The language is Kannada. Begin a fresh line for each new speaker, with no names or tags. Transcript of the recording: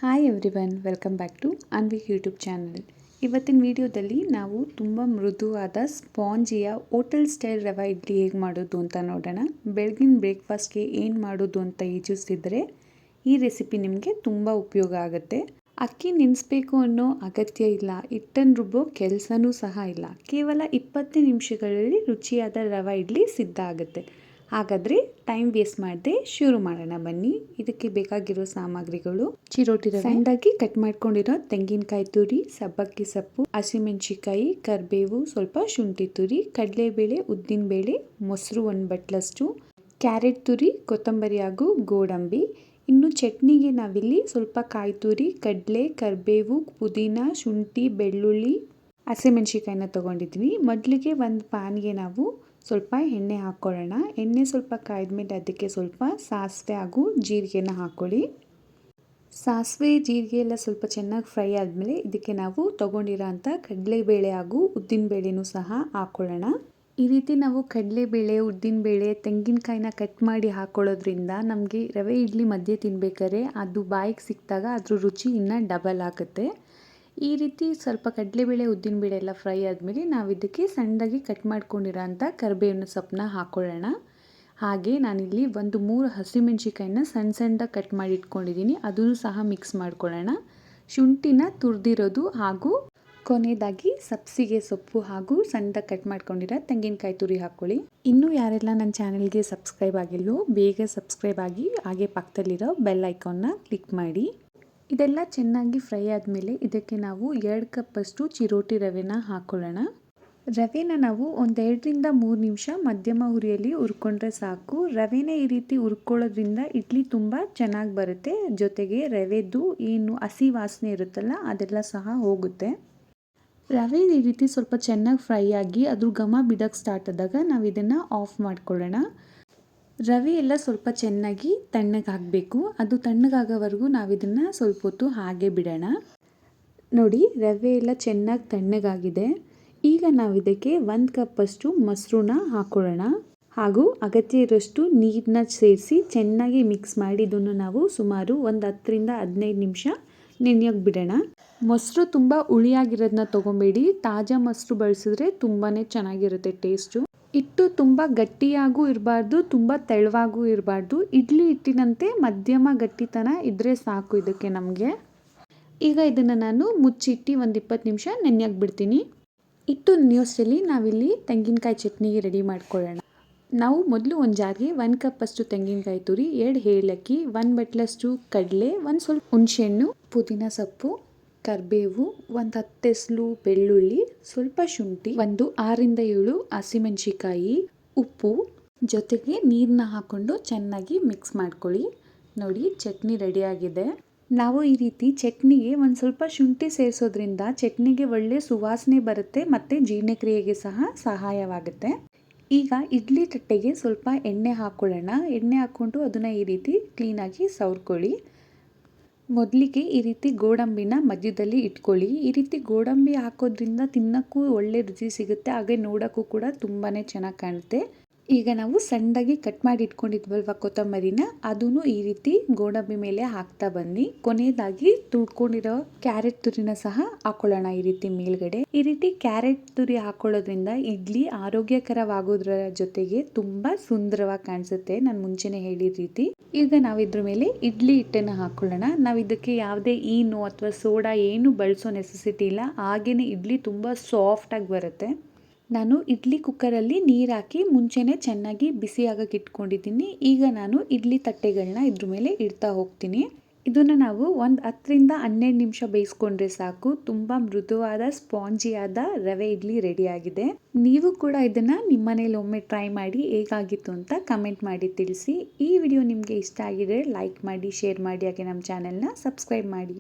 Hi everyone, welcome back to Anvi YouTube channel. ಇವತ್ತಿನ ವಿಡಿಯೋದಲ್ಲಿ ನಾವು ತುಂಬ ಮೃದುವಾದ ಸ್ಪಾಂಜಿಯ ಹೋಟೆಲ್ ಸ್ಟೈಲ್ ರವೆ ಇಡ್ಲಿ ಹೇಗೆ ಮಾಡೋದು ಅಂತ ನೋಡೋಣ. ಬೆಳಗಿನ ಬ್ರೇಕ್ಫಾಸ್ಟ್ಗೆ ಏನು ಮಾಡೋದು ಅಂತ ಯೋಚಿಸ್ತಿದ್ರೆ ಈ ರೆಸಿಪಿ ನಿಮಗೆ ತುಂಬ ಉಪಯೋಗ ಆಗುತ್ತೆ. ಅಕ್ಕಿ ನೆನೆಸ್ಬೇಕು ಅನ್ನೋ ಅಗತ್ಯ ಇಲ್ಲ, ಹಿಟ್ಟನ್ನು ರುಬ್ಬೋ ಕೆಲಸನೂ ಸಹ ಇಲ್ಲ. ಕೇವಲ 20 ನಿಮಿಷಗಳಲ್ಲಿ ರುಚಿಯಾದ ರವೆ ಇಡ್ಲಿ ಸಿದ್ಧ ಆಗುತ್ತೆ. ಹಾಗಾದರೆ ಟೈಮ್ ವೇಸ್ಟ್ ಮಾಡದೆ ಶುರು ಮಾಡೋಣ ಬನ್ನಿ. ಇದಕ್ಕೆ ಬೇಕಾಗಿರೋ ಸಾಮಗ್ರಿಗಳು: ಚಿರೋಟಿ ರವೆ, ಸಣ್ಣದಾಗಿ ಕಟ್ ಮಾಡ್ಕೊಂಡಿರೋ ತೆಂಗಿನಕಾಯಿ ತುರಿ, ಸಬ್ಬಕ್ಕಿ ಸೊಪ್ಪು, ಹಸಿಮೆಣಸಿಕಾಯಿ, ಕರಿಬೇವು, ಸ್ವಲ್ಪ ಶುಂಠಿ ತುರಿ, ಕಡಲೆಬೇಳೆ, ಉದ್ದಿನಬೇಳೆ, ಮೊಸರು 1 ಬಟ್ಲಷ್ಟು, ಕ್ಯಾರೆಟ್ ತುರಿ, ಕೊತ್ತಂಬರಿ ಹಾಗೂ ಗೋಡಂಬಿ. ಇನ್ನು ಚಟ್ನಿಗೆ ನಾವಿಲ್ಲಿ ಸ್ವಲ್ಪ ಕಾಯಿ ತುರಿ, ಕಡಲೆ, ಕರಿಬೇವು, ಪುದೀನ, ಶುಂಠಿ, ಬೆಳ್ಳುಳ್ಳಿ, ಹಸಿಮೆಣಸಿಕಾಯಿನ ತೊಗೊಂಡಿದ್ವಿ. ಮೊದಲಿಗೆ ಒಂದು ಪ್ಯಾನ್ಗೆ ನಾವು ಸ್ವಲ್ಪ ಎಣ್ಣೆ ಹಾಕ್ಕೊಳ್ಳೋಣ. ಎಣ್ಣೆ ಸ್ವಲ್ಪ ಕಾಯ್ದ್ಮೇಲೆ ಅದಕ್ಕೆ ಸ್ವಲ್ಪ ಸಾಸಿವೆ ಹಾಗೂ ಜೀರಿಗೆನ ಹಾಕ್ಕೊಳ್ಳಿ. ಸಾಸಿವೆ ಜೀರಿಗೆ ಎಲ್ಲ ಸ್ವಲ್ಪ ಚೆನ್ನಾಗಿ ಫ್ರೈ ಆದಮೇಲೆ ಇದಕ್ಕೆ ನಾವು ತೊಗೊಂಡಿರೋ ಅಂಥ ಕಡಲೆಬೇಳೆ ಹಾಗೂ ಉದ್ದಿನಬೇಳೆನೂ ಸಹ ಹಾಕ್ಕೊಳ್ಳೋಣ. ಈ ರೀತಿ ನಾವು ಕಡಲೆಬೇಳೆ, ಉದ್ದಿನಬೇಳೆ, ತೆಂಗಿನಕಾಯಿನ ಕಟ್ ಮಾಡಿ ಹಾಕ್ಕೊಳ್ಳೋದ್ರಿಂದ ನಮಗೆ ರವೆ ಇಡ್ಲಿ ಮಧ್ಯೆ ತಿನ್ಬೇಕಾದ್ರೆ ಅದು ಬಾಯಿಗೆ ಸಿಕ್ಕಿದಾಗ ಅದ್ರ ರುಚಿ ಇನ್ನೂ ಡಬಲ್ ಆಗುತ್ತೆ. ಈ ರೀತಿ ಸ್ವಲ್ಪ ಕಡಲೆಬೇಳೆ, ಉದ್ದಿನಬೇಳೆ ಎಲ್ಲ ಫ್ರೈ ಆದಮೇಲೆ ನಾವು ಇದಕ್ಕೆ ಸಣ್ಣದಾಗಿ ಕಟ್ ಮಾಡ್ಕೊಂಡಿರೋ ಅಂಥ ಕರಿಬೇವಿನ ಸೊಪ್ಪನ್ನ ಹಾಕ್ಕೊಳ್ಳೋಣ. ಹಾಗೆ ನಾನಿಲ್ಲಿ 3 ಹಸಿಮೆಣಸಿಕಾಯಿನ ಸಣ್ಣದಾಗಿ ಕಟ್ ಮಾಡಿ ಇಟ್ಕೊಂಡಿದ್ದೀನಿ, ಅದನ್ನು ಸಹ ಮಿಕ್ಸ್ ಮಾಡ್ಕೊಳ್ಳೋಣ. ಶುಂಠಿನ ತುರಿದಿರೋದು ಹಾಗೂ ಕೊನೆಯದಾಗಿ ಸಬ್ಸಿಗೆ ಸೊಪ್ಪು ಹಾಗೂ ಸಣ್ಣದಾಗಿ ಕಟ್ ಮಾಡ್ಕೊಂಡಿರೋ ತೆಂಗಿನಕಾಯಿ ತುರಿ ಹಾಕ್ಕೊಳ್ಳಿ. ಇನ್ನೂ ಯಾರೆಲ್ಲ ನನ್ನ ಚಾನಲ್ಗೆ ಸಬ್ಸ್ಕ್ರೈಬ್ ಆಗಿಲ್ವೋ ಬೇಗ ಸಬ್ಸ್ಕ್ರೈಬ್ ಆಗಿ ಹಾಗೆ ಪಕ್ಕದಲ್ಲಿರೋ ಬೆಲ್ ಐಕಾನ್ನ ಕ್ಲಿಕ್ ಮಾಡಿ. ಇದೆಲ್ಲ ಚೆನ್ನಾಗಿ ಫ್ರೈ ಆದಮೇಲೆ ಇದಕ್ಕೆ ನಾವು 2 ಕಪ್ಪಷ್ಟು ಚಿರೋಟಿ ರವೆನ ಹಾಕ್ಕೊಳ್ಳೋಣ. ರವೆನ ನಾವು 1 2ರಿಂದ 3 ನಿಮಿಷ ಮಧ್ಯಮ ಉರಿಯಲ್ಲಿ ಹುರ್ಕೊಂಡ್ರೆ ಸಾಕು. ರವೆನ ಈ ರೀತಿ ಹುರ್ಕೊಳ್ಳೋದ್ರಿಂದ ಇಡ್ಲಿ ತುಂಬ ಚೆನ್ನಾಗಿ ಬರುತ್ತೆ. ಜೊತೆಗೆ ರವೆದು ಏನು ಹಸಿ ವಾಸನೆ ಇರುತ್ತಲ್ಲ ಅದೆಲ್ಲ ಸಹ ಹೋಗುತ್ತೆ. ರವೆ ಈ ರೀತಿ ಸ್ವಲ್ಪ ಚೆನ್ನಾಗಿ ಫ್ರೈ ಆಗಿ ಅದ್ರ ಘಮ ಬಿಡೋಕ್ಕೆ ಸ್ಟಾರ್ಟ್ ಆದಾಗ ನಾವು ಇದನ್ನು ಆಫ್ ಮಾಡ್ಕೊಳ್ಳೋಣ. ರವೆ ಎಲ್ಲ ಸ್ವಲ್ಪ ಚೆನ್ನಾಗಿ ತಣ್ಣಗಾಗಬೇಕು. ಅದು ತಣ್ಣಗಾಗೋವರೆಗೂ ನಾವು ಇದನ್ನು ಸ್ವಲ್ಪ ಹೊತ್ತು ಹಾಗೆ ಬಿಡೋಣ. ನೋಡಿ, ರವೆ ಎಲ್ಲ ಚೆನ್ನಾಗಿ ತಣ್ಣಗಾಗಿದೆ. ಈಗ ನಾವು ಇದಕ್ಕೆ 1 ಕಪ್ಪಷ್ಟು ಮೊಸರನ್ನ ಹಾಕ್ಕೊಳ್ಳೋಣ ಹಾಗೂ ಅಗತ್ಯ ಇರೋಷ್ಟು ನೀರನ್ನ ಸೇರಿಸಿ ಚೆನ್ನಾಗಿ ಮಿಕ್ಸ್ ಮಾಡಿ ಇದನ್ನು ನಾವು ಸುಮಾರು 10ರಿಂದ 15 ನಿಮಿಷ ನೆನೆಯೋಕೆ ಬಿಡೋಣ. ಮೊಸರು ತುಂಬ ಹುಳಿಯಾಗಿರೋದನ್ನ ತೊಗೊಬೇಡಿ, ತಾಜಾ ಮೊಸರು ಬಳಸಿದ್ರೆ ತುಂಬಾ ಚೆನ್ನಾಗಿರುತ್ತೆ ಟೇಸ್ಟು. ಹಿಟ್ಟು ತುಂಬ ಗಟ್ಟಿಯಾಗೂ ಇರಬಾರ್ದು, ತುಂಬ ತೆಳುವಾಗೂ ಇರಬಾರ್ದು. ಇಡ್ಲಿ ಹಿಟ್ಟಿನಂತೆ ಮಧ್ಯಮ ಗಟ್ಟಿತನ ಇದ್ದರೆ ಸಾಕು ಇದಕ್ಕೆ ನಮಗೆ. ಈಗ ಇದನ್ನು ನಾನು ಮುಚ್ಚಿಟ್ಟು 20 ನಿಮಿಷ ನೆನೆಯೋಕೆ ಬಿಡ್ತೀನಿ. ಹಿಟ್ಟು ನೆನೆಯೋಷ್ಟರಲ್ಲಿ ನಾವಿಲ್ಲಿ ತೆಂಗಿನಕಾಯಿ ಚಟ್ನಿಗೆ ರೆಡಿ ಮಾಡ್ಕೊಳ್ಳೋಣ. ನಾವು ಮೊದಲು ಒಂದು ಜಾರ್ಗೆ 1 ಕಪ್ಪಷ್ಟು ತೆಂಗಿನಕಾಯಿ ತುರಿ, 2 ಏಲಕ್ಕಿ, 1 ಬಟ್ಲಷ್ಟು ಕಡಲೆ, ಒಂದು ಸ್ವಲ್ಪ ಹುಣಸೆಹಣ್ಣು, ಪುದೀನ ಸೊಪ್ಪು, ಕರಿಬೇವು, 10 ಎಸಳು ಬೆಳ್ಳುಳ್ಳಿ, ಸ್ವಲ್ಪ ಶುಂಠಿ, 6ರಿಂದ 7 ಹಸಿಮೆಣಸಿಕಾಯಿ, ಉಪ್ಪು, ಜೊತೆಗೆ ನೀರನ್ನ ಹಾಕ್ಕೊಂಡು ಚೆನ್ನಾಗಿ ಮಿಕ್ಸ್ ಮಾಡ್ಕೊಳ್ಳಿ. ನೋಡಿ, ಚಟ್ನಿ ರೆಡಿಯಾಗಿದೆ. ನಾವು ಈ ರೀತಿ ಚಟ್ನಿಗೆ ಒಂದು ಸ್ವಲ್ಪ ಶುಂಠಿ ಸೇರಿಸೋದ್ರಿಂದ ಚಟ್ನಿಗೆ ಒಳ್ಳೆ ಸುವಾಸನೆ ಬರುತ್ತೆ ಮತ್ತು ಜೀರ್ಣಕ್ರಿಯೆಗೆ ಸಹ ಸಹಾಯವಾಗುತ್ತೆ. ಈಗ ಇಡ್ಲಿ ತಟ್ಟೆಗೆ ಸ್ವಲ್ಪ ಎಣ್ಣೆ ಹಾಕ್ಕೊಳ್ಳೋಣ. ಎಣ್ಣೆ ಹಾಕ್ಕೊಂಡು ಅದನ್ನು ಈ ರೀತಿ ಕ್ಲೀನಾಗಿ ಸವರ್ಕೊಳ್ಳಿ. ಮೊದಲಿಗೆ ಈ ರೀತಿ ಗೋಡಂಬಿನ ಮಧ್ಯದಲ್ಲಿ ಇಟ್ಕೊಳ್ಳಿ. ಈ ರೀತಿ ಗೋಡಂಬಿ ಹಾಕೋದ್ರಿಂದ ತಿನ್ನೋಕ್ಕೂ ಒಳ್ಳೆ ರುಚಿ ಸಿಗುತ್ತೆ, ಹಾಗೆ ನೋಡೋಕ್ಕೂ ಕೂಡ ತುಂಬಾ ಚೆನ್ನಾಗಿ ಕಾಣುತ್ತೆ. ಈಗ ನಾವು ಸಣ್ಣದಾಗಿ ಕಟ್ ಮಾಡಿ ಇಟ್ಕೊಂಡಿದ್ವಲ್ವ ಕೊತ್ತಂಬರಿನ, ಅದನ್ನು ಈ ರೀತಿ ಗೋಡಂಬಿ ಮೇಲೆ ಹಾಕ್ತಾ ಬನ್ನಿ. ಕೊನೆಯದಾಗಿ ತುರ್ಕೊಂಡಿರೋ ಕ್ಯಾರೆಟ್ ತುರಿನ ಸಹ ಹಾಕೊಳ್ಳೋಣ ಈ ರೀತಿ ಮೇಲ್ಗಡೆ. ಈ ರೀತಿ ಕ್ಯಾರೆಟ್ ತುರಿ ಹಾಕೊಳ್ಳೋದ್ರಿಂದ ಇಡ್ಲಿ ಆರೋಗ್ಯಕರವಾಗೋದ್ರ ಜೊತೆಗೆ ತುಂಬಾ ಸುಂದರವಾಗಿ ಕಾಣಿಸುತ್ತೆ, ನಾನು ಮುಂಚೆನೆ ಹೇಳಿದ ರೀತಿ. ಈಗ ನಾವು ಇದ್ರ ಮೇಲೆ ಇಡ್ಲಿ ಹಿಟ್ಟನ್ನು ಹಾಕೊಳ್ಳೋಣ. ನಾವು ಇದಕ್ಕೆ ಯಾವುದೇ ಈನು ಅಥವಾ ಸೋಡಾ ಏನು ಬಳಸೋ ನೆಸೆಸಿಟಿ ಇಲ್ಲ, ಹಾಗೇನೆ ಇಡ್ಲಿ ತುಂಬ ಸಾಫ್ಟಾಗಿ ಬರುತ್ತೆ. ನಾನು ಇಡ್ಲಿ ಕುಕ್ಕರಲ್ಲಿ ನೀರು ಹಾಕಿ ಮುಂಚೆನೇ ಚೆನ್ನಾಗಿ ಬಿಸಿ ಆಗಕ್ಕೆ ಇಟ್ಕೊಂಡಿದ್ದೀನಿ. ಈಗ ನಾನು ಇಡ್ಲಿ ತಟ್ಟೆಗಳನ್ನ ಇದ್ರ ಮೇಲೆ ಇಡ್ತಾ ಹೋಗ್ತೀನಿ. ಇದನ್ನು ನಾವು 10ರಿಂದ 12 ನಿಮಿಷ ಬೇಯಿಸ್ಕೊಂಡ್ರೆ ಸಾಕು. ತುಂಬ ಮೃದುವಾದ ಸ್ಪಾಂಜಿಯಾದ ರವೆ ಇಡ್ಲಿ ರೆಡಿಯಾಗಿದೆ. ನೀವು ಕೂಡ ಇದನ್ನು ನಿಮ್ಮ ಮನೇಲಿ ಒಮ್ಮೆ ಟ್ರೈ ಮಾಡಿ ಹೇಗಾಗಿತ್ತು ಅಂತ ಕಮೆಂಟ್ ಮಾಡಿ ತಿಳಿಸಿ. ಈ ವಿಡಿಯೋ ನಿಮಗೆ ಇಷ್ಟ ಆಗಿದ್ರೆ ಲೈಕ್ ಮಾಡಿ, ಶೇರ್ ಮಾಡಿ, ಹಾಗೆ ನಮ್ಮ ಚಾನೆಲ್ನ ಸಬ್ಸ್ಕ್ರೈಬ್ ಮಾಡಿ.